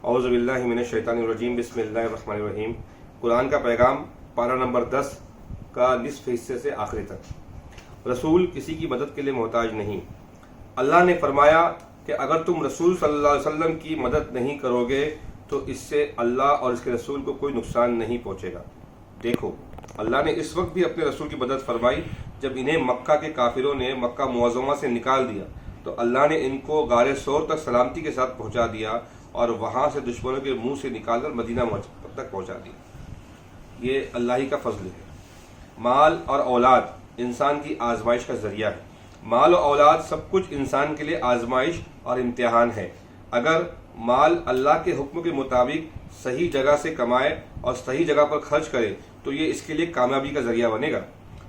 اعوذ باللہ من الشیطان الرجیم، بسم اللہ الرحمن الرحیم۔ قرآن کا پیغام، پارہ نمبر 10 کا نصف حصے سے آخری تک۔ رسول کسی کی مدد کے لیے محتاج نہیں۔ اللہ نے فرمایا کہ اگر تم رسول صلی اللہ علیہ وسلم کی مدد نہیں کرو گے تو اس سے اللہ اور اس کے رسول کو کوئی نقصان نہیں پہنچے گا۔ دیکھو، اللہ نے اس وقت بھی اپنے رسول کی مدد فرمائی جب انہیں مکہ کے کافروں نے مکہ معظمہ سے نکال دیا تو اللہ نے ان کو غار ثور تک سلامتی کے ساتھ پہنچا دیا اور وہاں سے دشمنوں کے منہ سے نکال کر مدینہ تک پہنچا دیا۔ یہ اللہ ہی کا فضل ہے۔ مال اور اولاد انسان کی آزمائش کا ذریعہ ہے۔ مال و اولاد سب کچھ انسان کے لیے آزمائش اور امتحان ہے۔ اگر مال اللہ کے حکم کے مطابق صحیح جگہ سے کمائے اور صحیح جگہ پر خرچ کرے تو یہ اس کے لیے کامیابی کا ذریعہ بنے گا،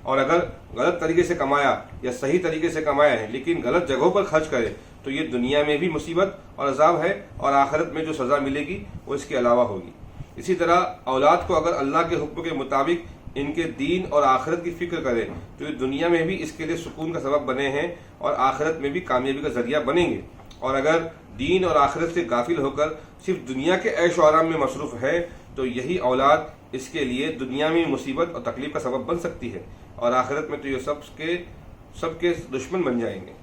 اور اگر غلط طریقے سے کمایا یا صحیح طریقے سے کمایا ہے لیکن غلط جگہوں پر خرچ کرے تو یہ دنیا میں بھی مصیبت اور عذاب ہے، اور آخرت میں جو سزا ملے گی وہ اس کے علاوہ ہوگی۔ اسی طرح اولاد کو اگر اللہ کے حکم کے مطابق ان کے دین اور آخرت کی فکر کرے تو یہ دنیا میں بھی اس کے لیے سکون کا سبب بنے ہیں اور آخرت میں بھی کامیابی کا ذریعہ بنیں گے، اور اگر دین اور آخرت سے غافل ہو کر صرف دنیا کے عیش و آرام میں مصروف ہے تو یہی اولاد اس کے لیے دنیا میں مصیبت اور تکلیف کا سبب بن سکتی ہے، اور آخرت میں تو یہ سب کے دشمن بن جائیں گے۔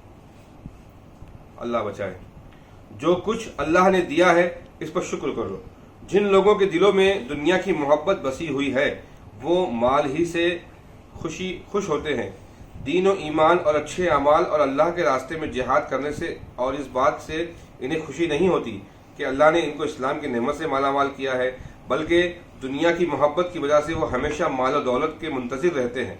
اللہ بچائے۔ جو کچھ اللہ نے دیا ہے اس پر شکر کرو۔ جن لوگوں کے دلوں میں دنیا کی محبت بسی ہوئی ہے وہ مال ہی سے خوش ہوتے ہیں۔ دین و ایمان اور اچھے اعمال اور اللہ کے راستے میں جہاد کرنے سے اور اس بات سے انہیں خوشی نہیں ہوتی کہ اللہ نے ان کو اسلام کی نعمت سے مالا مال کیا ہے، بلکہ دنیا کی محبت کی وجہ سے وہ ہمیشہ مال و دولت کے منتظر رہتے ہیں۔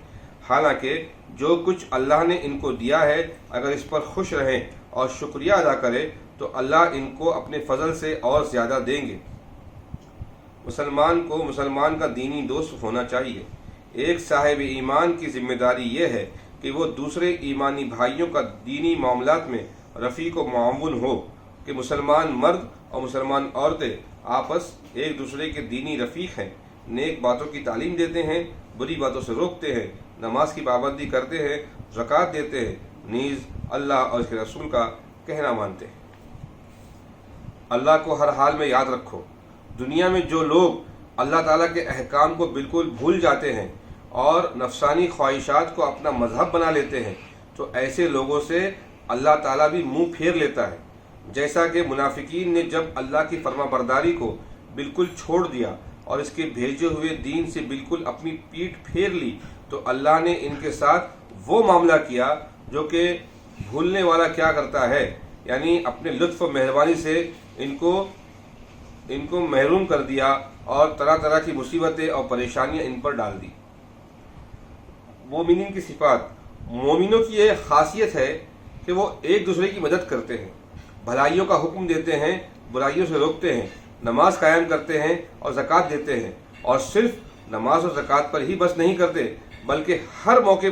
حالانکہ جو کچھ اللہ نے ان کو دیا ہے اگر اس پر خوش رہیں اور شکریہ ادا کرے تو اللہ ان کو اپنے فضل سے اور زیادہ دیں گے۔ مسلمان کو مسلمان کا دینی دوست ہونا چاہیے۔ ایک صاحب ایمان کی ذمہ داری یہ ہے کہ وہ دوسرے ایمانی بھائیوں کا دینی معاملات میں رفیق و معاون ہو، کہ مسلمان مرد اور مسلمان عورتیں آپس ایک دوسرے کے دینی رفیق ہیں، نیک باتوں کی تعلیم دیتے ہیں، بری باتوں سے روکتے ہیں، نماز کی پابندی کرتے ہیں، زکوٰۃ دیتے ہیں، نیز اللہ اور اس کے رسول کا کہنا مانتے ہیں۔ اللہ کو ہر حال میں یاد رکھو۔ دنیا میں جو لوگ اللہ تعالیٰ کے احکام کو بالکل بھول جاتے ہیں اور نفسانی خواہشات کو اپنا مذہب بنا لیتے ہیں تو ایسے لوگوں سے اللہ تعالیٰ بھی منہ پھیر لیتا ہے۔ جیسا کہ منافقین نے جب اللہ کی فرما برداری کو بالکل چھوڑ دیا اور اس کے بھیجے ہوئے دین سے بالکل اپنی پیٹھ پھیر لی تو اللہ نے ان کے ساتھ وہ معاملہ کیا جو کہ بھولنے والا کیا کرتا ہے، یعنی اپنے لطف و مہربانی سے ان کو محروم کر دیا اور طرح طرح کی مصیبتیں اور پریشانیاں ان پر ڈال دی۔ مومنین کی صفات۔ مومنوں کی یہ خاصیت ہے کہ وہ ایک دوسرے کی مدد کرتے ہیں، بھلائیوں کا حکم دیتے ہیں، برائیوں سے روکتے ہیں، نماز قائم کرتے ہیں اور زکوٰۃ دیتے ہیں، اور صرف نماز اور زکوٰۃ پر ہی بس نہیں کرتے بلکہ ہر موقع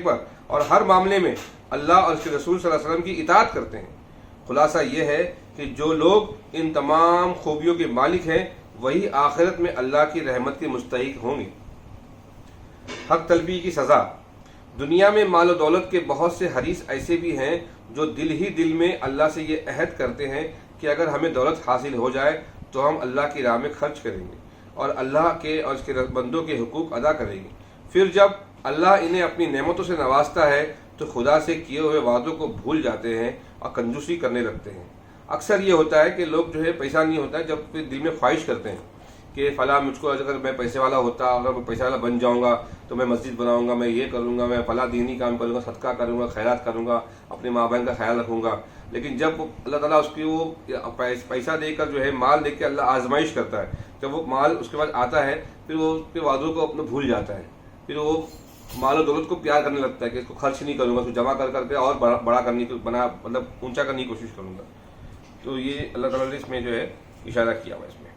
پر اور ہر معاملے میں اللہ اور اس کے رسول صلی اللہ علیہ وسلم کی اطاعت کرتے ہیں۔ خلاصہ یہ ہے کہ جو لوگ ان تمام خوبیوں کے مالک ہیں وہی آخرت میں اللہ کی رحمت کے مستحق ہوں گے۔ حق طلبی کی سزا۔ دنیا میں مال و دولت کے بہت سے حریص ایسے بھی ہیں جو دل ہی دل میں اللہ سے یہ عہد کرتے ہیں کہ اگر ہمیں دولت حاصل ہو جائے تو ہم اللہ کی راہ میں خرچ کریں گے اور اللہ کے اور اس کے بندوں کے حقوق ادا کریں گے۔ پھر جب اللہ انہیں اپنی نعمتوں سے نوازتا ہے تو خدا سے کیے ہوئے وعدوں کو بھول جاتے ہیں اور کنجوسی کرنے لگتے ہیں۔ اکثر یہ ہوتا ہے کہ لوگ پیسہ نہیں ہوتا ہے جب دل میں خواہش کرتے ہیں کہ فلاں مجھ کو اگر میں پیسے والا ہوتا، اگر میں پیسے والا بن جاؤں گا تو میں مسجد بناؤں گا، میں یہ کروں گا، میں فلاں دینی کام کروں گا، صدقہ کروں گا، خیرات کروں گا، اپنے ماں بہن کا خیال رکھوں گا۔ لیکن جب اللہ تعالیٰ اس کی وہ پیسہ دے کر مال دے کے اللہ آزمائش کرتا ہے، جب وہ مال اس کے بعد آتا ہے پھر وہ اس کے وعدوں کو اپنا بھول جاتا ہے، پھر وہ مال و دولت کو پیار کرنے لگتا ہے کہ اس کو خرچ نہیں کروں گا، اس کو جمع کر کے اور بڑا کرنے کی اونچا کرنے کی کوشش کروں گا۔ تو یہ اللہ تعالیٰ نے اس میں اشارہ کیا ہوا ہے۔ اس میں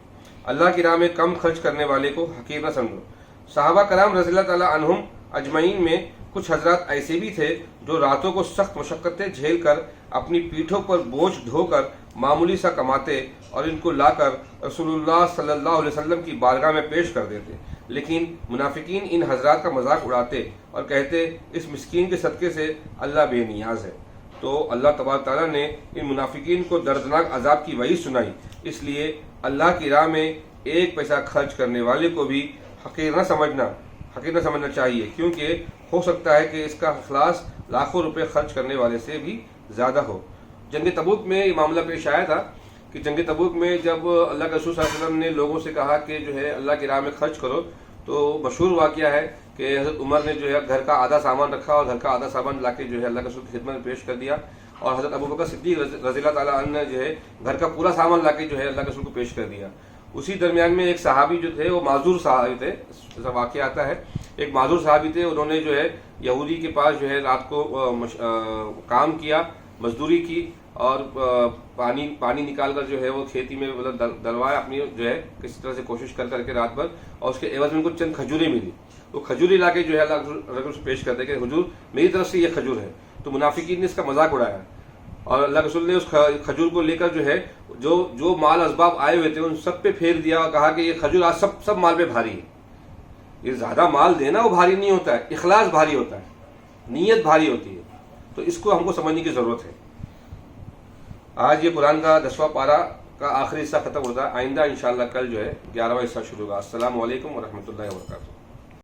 اللہ کی راہ میں کم خرچ کرنے والے کو حقیر نہ سمجھو۔ صحابہ کرام رضی اللہ تعالیٰ عنہم اجمعین میں کچھ حضرات ایسے بھی تھے جو راتوں کو سخت مشقتیں جھیل کر اپنی پیٹھوں پر بوجھ ڈھو کر معمولی سا کماتے اور ان کو لا کر رسول اللہ صلی اللہ علیہ وسلم کی بارگاہ میں پیش کر دیتے، لیکن منافقین ان حضرات کا مذاق اڑاتے اور کہتے اس مسکین کے صدقے سے اللہ بے نیاز ہے۔ تو اللہ تبارک تعالیٰ نے ان منافقین کو دردناک عذاب کی وعید سنائی. اس لیے اللہ کی راہ میں ایک پیسہ خرچ کرنے والے کو بھی حقیر نہ سمجھنا چاہیے، کیونکہ ہو سکتا ہے کہ اس کا اخلاص لاکھوں روپے خرچ کرنے والے سے بھی زیادہ ہو. جنگ تبوک میں یہ معاملہ پیش آیا تھا کہ جنگ تبوک میں جب اللہ کے رسول صلی اللہ علیہ وسلم نے لوگوں سے کہا کہ جو ہے اللہ کی راہ میں خرچ کرو، تو مشہور واقعہ ہے کہ حضرت عمر نے جو ہے گھر کا آدھا سامان رکھا اور گھر کا آدھا سامان لا کے جو ہے اللہ کے رسول کی خدمت میں پیش کر دیا، اور حضرت ابو بکر صدیق رضی اللہ تعالیٰ عنہ نے جو ہے گھر کا پورا سامان لا کے جو ہے اللہ کے رسول کو پیش کر دیا. اسی درمیان میں ایک صحابی جو تھے وہ معذور صحابی تھے، ایسا واقعہ آتا ہے، ایک معذور صحابی تھے، انہوں نے جو ہے یہودی کے پاس جو ہے رات کو کام کیا، مزدوری کی، اور پانی نکال کر جو ہے وہ کھیتی میں دلوایا اپنی جو ہے کسی طرح سے کوشش کر کے رات بھر، اور اس کے عوض میں ان کو چند کھجوریں ملی. وہ کھجوری لا کے جو ہے اللہ سے پیش کرتے کہ حضور میری طرف سے یہ کھجور ہے. تو منافقین نے اس کا مذاق اڑایا، اور اللہ کے رسول نے اس کھجور کو لے کر جو ہے جو مال اسباب آئے ہوئے تھے ان سب پہ پھیر دیا، اور کہا کہ یہ کھجور آج سب مال پہ بھاری ہے. یہ زیادہ مال دینا وہ بھاری نہیں ہوتا ہے، اخلاص بھاری ہوتا ہے، نیت بھاری ہوتی ہے. تو اس کو ہم کو سمجھنے کی ضرورت ہے. آج یہ قرآن کا 10واں پارہ کا آخری حصہ ختم ہوتا ہے. آئندہ انشاءاللہ کل جو ہے 11واں حصہ شروع ہوگا. السلام علیکم ورحمۃ اللہ وبرکاتہ.